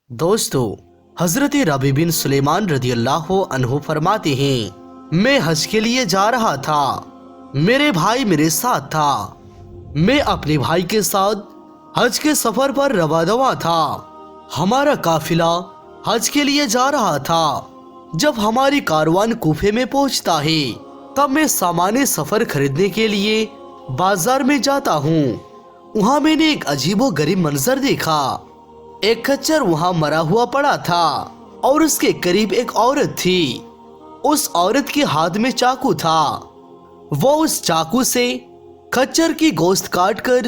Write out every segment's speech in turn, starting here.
दोस्तों, हजरत रबी बिन सुलेमान रदी अल्लाह अन्हु फरमाते हैं, मैं हज के लिए जा रहा था। मेरे भाई मेरे साथ था। मैं अपने भाई के साथ हज के सफर पर रवादवा था। हमारा काफिला हज के लिए जा रहा था। जब हमारी कारवान कूफे में पहुंचता है, तब मैं सामान्य सफर खरीदने के लिए बाजार में जाता हूँ। वहाँ मैंने एक अजीबो गरीब मंजर देखा। एक खच्चर वहाँ मरा हुआ पड़ा था और उसके करीब एक औरत थी। उस औरत के हाथ में चाकू था। वो उस चाकू से खच्चर की गोश्त काटकर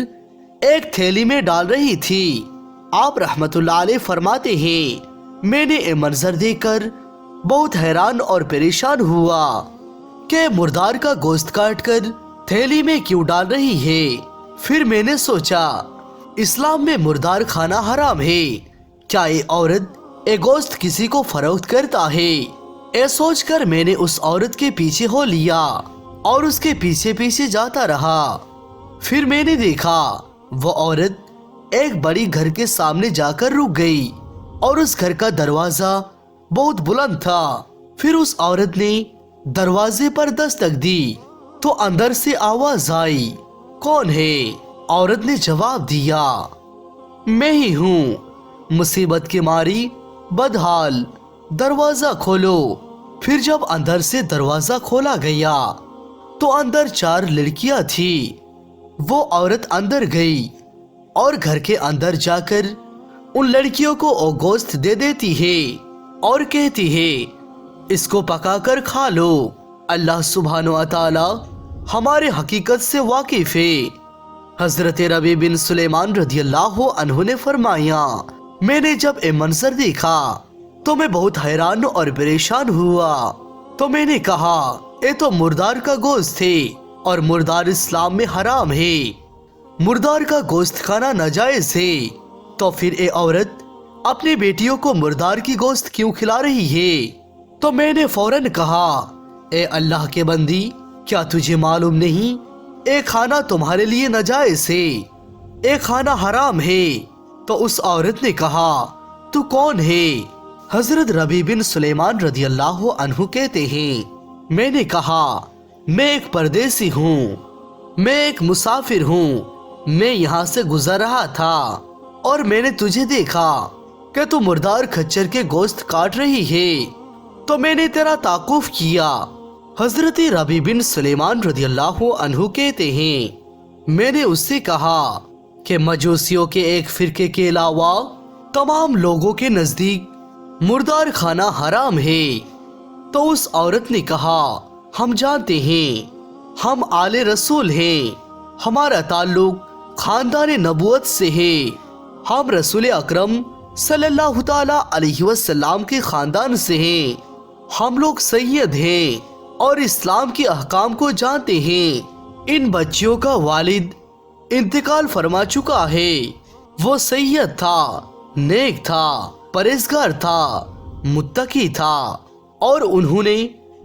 एक थैली में डाल रही थी। आप रहमतुल्लाह अलैह फरमाते हैं, मैंने ये मंजर देखकर बहुत हैरान और परेशान हुआ कि मुर्दार का गोश्त काटकर थैली में क्यों डाल रही है। फिर मैंने सोचा, इस्लाम में मुर्दार खाना हराम है। क्या ये औरत ये गोश्त किसी को फरोख्त करता है? ये सोचकर मैंने उस औरत के पीछे हो लिया और उसके पीछे पीछे जाता रहा। फिर मैंने देखा वो औरत एक बड़ी घर के सामने जाकर रुक गई और उस घर का दरवाजा बहुत बुलंद था। फिर उस औरत ने दरवाजे पर दस्तक दी तो अंदर से आवाज आई, कौन है? औरत ने जवाब दिया, मैं ही हूँ, मुसीबत की मारी बदहाल, दरवाजा खोलो। फिर जब अंदर से दरवाजा खोला गया तो अंदर 4 लड़कियां थी। वो औरत अंदर गई और घर के अंदर जाकर उन लड़कियों को वो गोश्त दे देती है और कहती है, इसको पकाकर खा लो। अल्लाह सुब्हानो व तआला हमारे हकीकत से वाकिफ है। हजरत रबी बिन सुलेमान रदी अल्लाह अन्हु ने फरमाया, मैंने जब ये मंजर देखा तो मैं बहुत हैरान और परेशान हुआ। तो मैंने कहा, ये तो मुर्दार का गोश्त है और मुर्दार इस्लाम में हराम है। मुर्दार का गोश्त खाना नाजायज है। तो फिर ये औरत अपनी बेटियों को मुर्दार की गोश्त क्यों खिला रही है? तो मैंने फौरन कहा, ए अल्लाह के बंदी, क्या तुझे मालूम नहीं ये खाना तुम्हारे लिए नाजायज है, ये खाना हराम है। तो उस औरत ने कहा, तू कौन है? हजरत रबी बिन सुलेमान रदी अल्लाह अन्हु कहते हैं, मैंने कहा, मैं एक परदेसी हूँ, मैं एक मुसाफिर हूँ। मैं यहाँ से गुजर रहा था और मैंने तुझे देखा कि तू मुर्दार खच्चर के गोश्त काट रही है। तो मैंने तेरा ताकुफ किया। हजरत रबी बिन सुलेमान रदी अल्लाह अन्हु कहते हैं, मैंने उससे कहा कि मजूसियों के एक फिरके के अलावा तमाम लोगों के नजदीक मुर्दार खाना हराम है। तो उस औरत ने कहा, हम जानते हैं, हम आले रसूल हैं, हमारा ताल्लुक खानदान नबुवत से है। हम रसूल अकरम सल्लल्लाहु ताला अलैहि वसल्लम के खानदान से हैं। हम लोग सैयद हैं और इस्लाम के अहकाम को जानते हैं। इन बच्चियों का वालिद इंतकाल फरमा चुका है। वो सैयद था, नेक था, परहेजगार था, मुत्तकी था और उन्होंने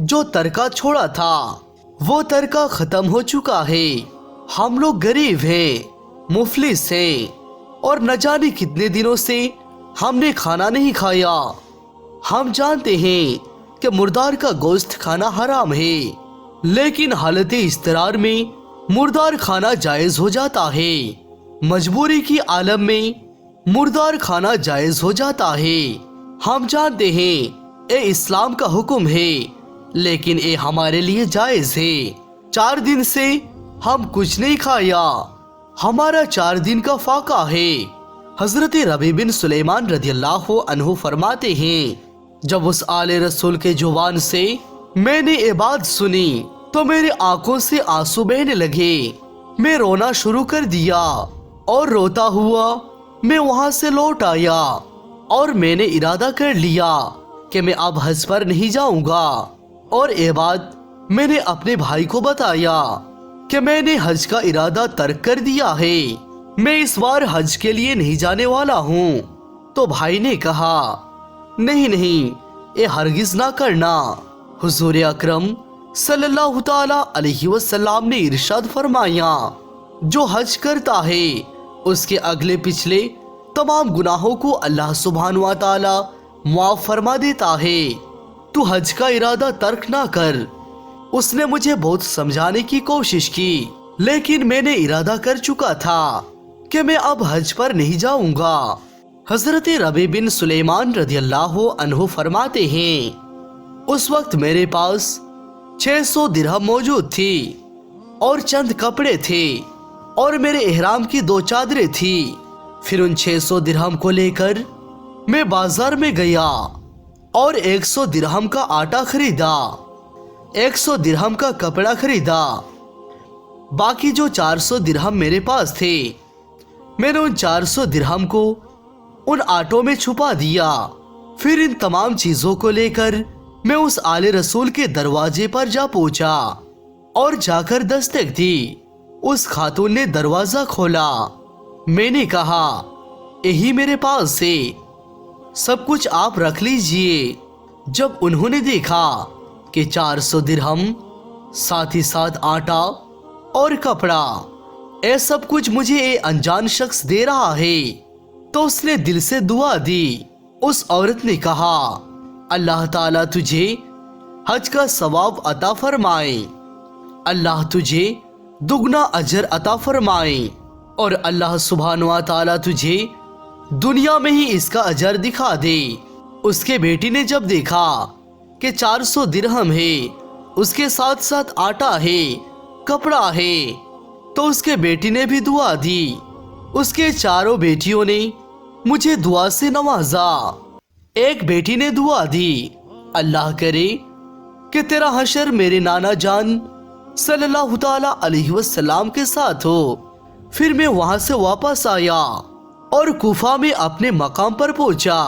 जो तरका छोड़ा था वो तरका खत्म हो चुका है। हम लोग गरीब हैं, मुफलिस हैं और न जाने कितने दिनों से हमने खाना नहीं खाया। हम जानते हैं कि मुर्दार का गोश्त खाना हराम है, लेकिन हालत इस्तरार में मुर्दार खाना जायज हो जाता है। मजबूरी की आलम में मुर्दार खाना जायज हो जाता है। हम जानते हैं ये इस्लाम का हुक्म है, लेकिन ये हमारे लिए जायज है। 4 दिन से हम कुछ नहीं खाया। हमारा 4 दिन का फाका है। हजरत रबी बिन सुलेमान रदी अल्लाह अन्हु फरमाते हैं, जब उस आले रसूल के जुबान से मैंने ये बात सुनी तो मेरी आंखों से आंसू बहने लगे। मैं रोना शुरू कर दिया और रोता हुआ मैं वहां से लौट आया और मैंने इरादा कर लिया कि मैं अब हज पर नहीं जाऊंगा। और ये बात मैंने अपने भाई को बताया कि मैंने हज का इरादा तर्क कर दिया है, मैं इस बार हज के लिए नहीं जाने वाला हूँ। तो भाई ने कहा, नहीं नहीं, ये हरगिज ना करना। हुजूर अकरम सल्लल्लाहु ताला अलैहि वसल्लम ने इरशाद फरमाया, जो हज करता है उसके अगले पिछले तमाम गुनाहों को अल्लाह सुब्हान व तआला माफ फरमा देता है। तू हज का इरादा तर्क ना कर। उसने मुझे बहुत समझाने की कोशिश की, लेकिन मैंने इरादा कर चुका था कि मैं अब हज पर नहीं जाऊंगा। हजरत रबी बिन सुलेमान रदियल्लाहु अन्हु फरमाते हैं, उस वक्त मेरे पास 600 दिरहम मौजूद थी और चंद कपड़े थे और मेरे इहराम की 2 चादरें थी। फिर उन 600 दिरहम को लेकर मैं बाजार में गया और 100 दिरहम का आटा खरीदा, 100 दिरहम का कपड़ा खरीदा। बाकी जो 400 दिरहम मेरे पास थे, मैंने उन 400 दिरहम को उन आटों में छुपा दिया। फिर इन तमाम चीजों को लेकर मैं उस आले रसूल के दरवाजे पर जा पहुंचा और जाकर दस्तक दी। उस खातून ने दरवाजा खोला। मैंने कहा, यही मेरे पास से सब कुछ आप रख लीजिए। जब उन्होंने देखा कि 400 दिरहम, साथ ही साथ आटा और कपड़ा, ये सब कुछ मुझे ये अनजान शख्स दे रहा है, तो उसने दिल से दुआ दी। उस औरत ने कहा, अल्लाह ताला तुझे हज का सवाब अता फरमाए, अल्लाह तुझे दुगना अजर अता फरमाए और अल्लाह सुब्हान व तआला तुझे दुनिया में ही इसका अजर दिखा दे। उसके बेटी ने जब देखा कि 400 दिरहम है, उसके साथ साथ आटा है, कपड़ा है, तो उसके बेटी ने भी दुआ दी। उसके चारों बेटियों ने मुझे दुआ से नवाजा। एक बेटी ने दुआ दी, अल्लाह करे कि तेरा हशर मेरे नाना जान सल्लल्लाहु ताला अलैहि वसल्लम के साथ हो। फिर मैं वहां से वापस आया और कूफा में अपने मकाम पर पहुंचा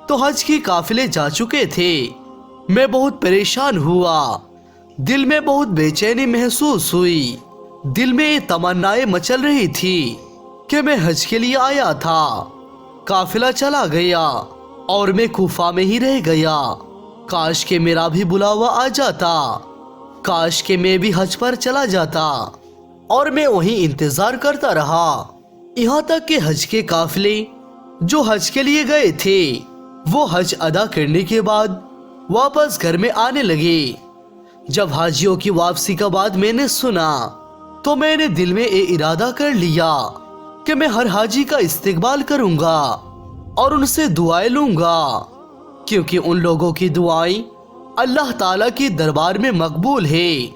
तो हज के काफिले जा चुके थे। मैं बहुत परेशान हुआ, दिल में बहुत बेचैनी महसूस हुई। दिल में तमन्नाएं मचल रही थी कि मैं हज के लिए आया था। काफिला चला गया और मैं कूफा में ही रह गया। काश के मेरा भी बुलावा आ जाता, काश के मैं भी हज पर चला जाता। और मैं वहीं इंतजार करता रहा, यहाँ तक कि हज के काफिले जो हज के लिए गए थे वो हज अदा करने के बाद वापस घर में आने लगे। जब हाजियों की वापसी का बाद मैंने सुना तो मैंने दिल में ये इरादा कर लिया कि मैं हर हाजी का इस्तकबाल करूंगा और उनसे दुआएं लूंगा, क्योंकि उन लोगों की दुआएं अल्लाह ताला के दरबार में मकबूल है।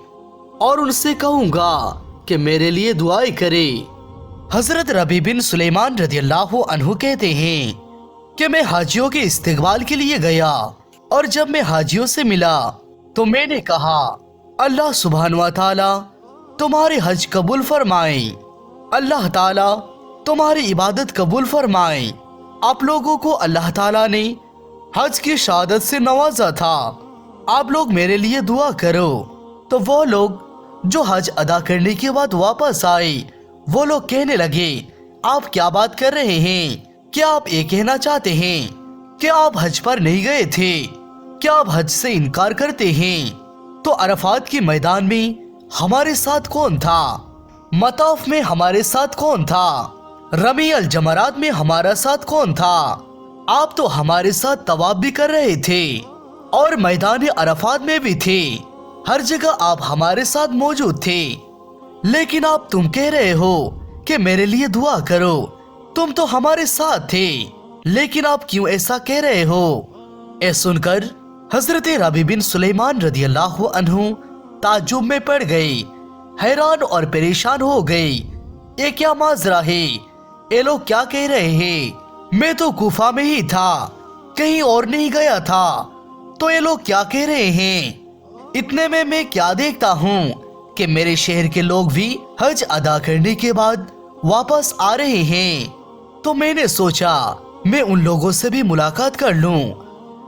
और उनसे कहूंगा कि मेरे लिए दुआएं करे। हजरत रबी बिन सुलेमान रदियल्लाहु अन्हु कहते हैं कि मैं हाजियों के इस्तकबाल के लिए गया और जब मैं हाजियों से मिला तो मैंने कहा, अल्लाह सुब्हान व तआला तुम्हारे हज कबूल फरमाए, अल्लाह ताला तुम्हारी इबादत कबूल फरमाए। आप लोगों को अल्लाह ताला ने हज की शहादत से नवाजा था, आप लोग मेरे लिए दुआ करो। तो वो लोग जो हज अदा करने के बाद वापस आए वो लोग कहने लगे, आप क्या बात कर रहे हैं? क्या आप ये कहना चाहते हैं कि आप हज पर नहीं गए थे? क्या आप हज से इनकार करते हैं? तो अरफात के मैदान में हमारे साथ कौन था? मताफ में हमारे साथ कौन था? रमी अल जमरात में हमारा साथ कौन था? आप तो हमारे साथ तवाफ भी कर रहे थे और मैदान अरफात में भी थे। हर जगह आप हमारे साथ मौजूद थे, लेकिन आप तुम कह रहे हो कि मेरे लिए दुआ करो। तुम तो हमारे साथ थे, लेकिन आप क्यों ऐसा कह रहे हो? ऐ सुनकर हजरत रबी बिन सुलेमान रदियल्लाहु अन्हु ताज्जुब में पड़ गए, हैरान और परेशान हो गए। ये क्या माजरा है? ये लोग क्या कह रहे हैं? मैं तो कूफा में ही था, कहीं और नहीं गया था, तो ये लोग क्या कह रहे हैं? इतने में मैं क्या देखता हूँ कि मेरे शहर के लोग भी हज अदा करने के बाद वापस आ रहे हैं। तो मैंने सोचा मैं उन लोगों से भी मुलाकात कर लूं।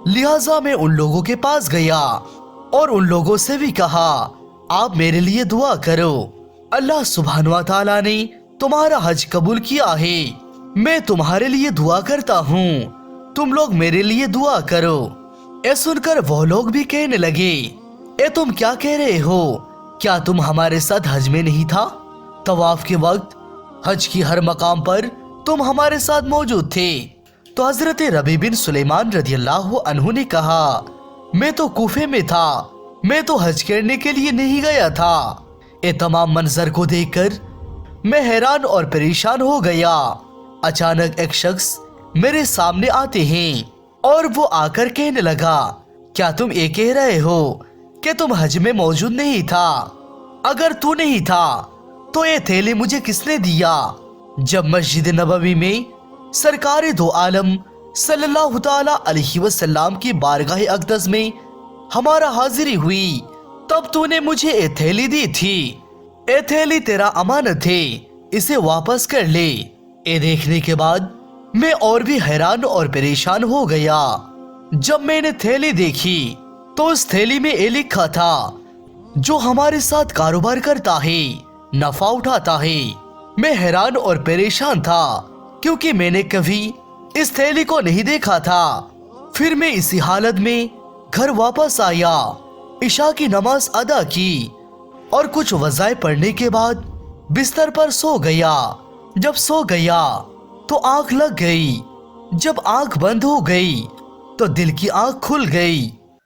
लिहाजा मैं उन लोगों के पास गया और उन लोगों से भी कहा, आप मेरे लिए दुआ करो, अल्लाह सुब्हान व तआला ने तुम्हारा हज कबूल किया है। मैं तुम्हारे लिए दुआ करता हूँ, तुम लोग मेरे लिए दुआ करो। ये सुनकर वो लोग भी कहने लगे, ए तुम क्या कह रहे हो? क्या तुम हमारे साथ हज में नहीं था? तवाफ के वक्त हज की हर मकाम पर तुम हमारे साथ मौजूद थे। तो हजरत रबी बिन सुलेमान रदी अल्लाह अन्हु ने कहा, मैं तो कूफे में था, मैं तो हज करने के लिए नहीं गया था। ये तमाम मंजर को देखकर मैं हैरान और परेशान हो गया। अचानक एक शख्स मेरे सामने आते हैं और वो आकर कहने लगा, क्या तुम ये कह रहे हो कि तुम हज में मौजूद नहीं था? अगर तू नहीं था तो ये थैली मुझे किसने दिया? जब मस्जिद नबवी में सरकार दो आलम सल्लल्लाहु ताला अलैहि वसल्लम की बारगाह अक़दस में हमारा हाजिरी हुई, तब तूने मुझे ये थैली दी थी। ये थैली तेरा अमानत है, इसे वापस कर ले। ये देखने के बाद मैं और भी हैरान और परेशान हो गया। जब मैंने थैली देखी तो उस थैली में ये लिखा था, जो हमारे साथ कारोबार करता है, नफा उठाता है। मैं हैरान और परेशान था क्योंकि मैंने कभी इस थैली को नहीं देखा था। फिर मैं इसी हालत में घर वापस आया, इशा की नमाज अदा की और कुछ वज़ाए पढ़ने के बाद बिस्तर पर सो गया। जब सो गया तो आंख लग गई। जब आंख बंद हो गई तो दिल की आंख खुल गई।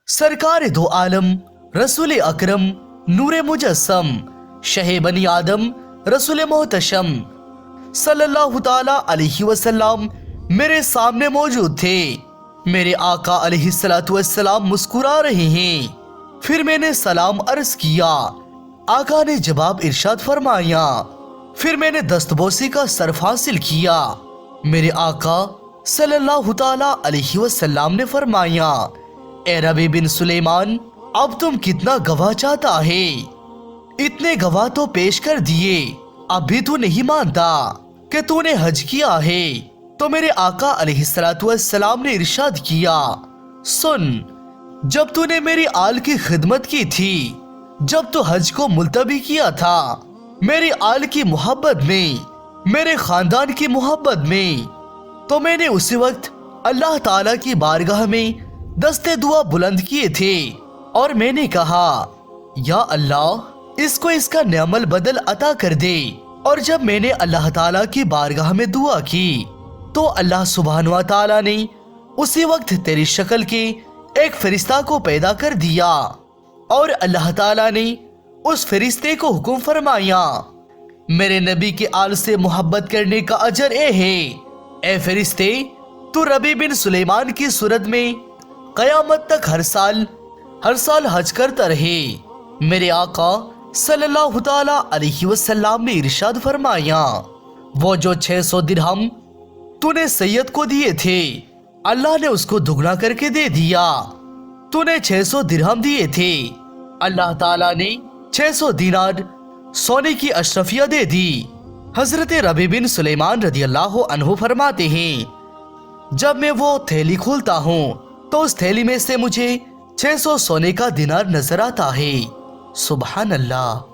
सरकार दो आलम रसूल अकरम नूरे मुजस्सम शहे बनी आदम रसूल मोहतशम सल्लल्लाहु ताला अलैहि वसल्लम मेरे सामने मौजूद थे। मेरे आका अलैहिस्सलातु वस्सलाम मुस्कुरा रहे हैं। फिर मैंने सलाम अर्ज किया। आका ने जवाब इरशाद फरमाया। फिर मैंने दस्तबोसी का सर्फ हासिल किया। मेरे आका सल्लल्लाहु ताला अलैहि वसल्लम ने फरमाया, ए रबी बिन सुलेमान, अब तुम कितना गवाह चाहता है? इतने गवाह तो पेश कर दिए, अब भी तू नहीं मानता कि तूने हज किया है। तो मेरे आका अलैहिस्सलातु वस्सलाम ने इरशाद किया, सुन, जब तूने मेरी आल की खिदमत की थी, जब तो हज को मुलतवी किया था, मेरी आल की मोहब्बत में, मेरे खानदान की मोहब्बत में, तो मैंने उसी वक्त अल्लाह ताला की बारगाह में दस्ते दुआ बुलंद किए थे और मैंने कहा, या अल्लाह, इसको इसका नेमल बदल अता कर दे। और जब मैंने अल्लाह ताला की बारगाह में दुआ की तो अल्लाह सुब्हान व ताला ने उसी वक्त तेरी शक्ल के एक फरिश्ता को पैदा कर दिया और अल्लाह ताला ने उस फरिश्ते को हुक्म फरमाया, मेरे नबी के आल से मोहब्बत करने का अजर ए है। ए फरिश्ते, तू रबी बिन सुलेमान की सूरत में कयामत तक हर साल हज करता रहे। मेरे आका सल्लल्लाहु ताला अलैहि वसल्लम ने इरशाद फरमाया, वो जो 600 दिरहम तूने सैयद को दिए थे, अल्लाह ने उसको दुगना करके दे दिया। तूने 600 दिरहम दिए थे, अल्लाह ताला ने 600 दीनार सोने की अशरफिया दे दी। हजरत रबी बिन सुलेमान रदी अल्लाह अन्हु फरमाते हैं, जब मैं वो थैली खोलता हूँ तो उस थैली में से मुझे 600 सोने का दिनार नजर आता है। सुभान अल्लाह।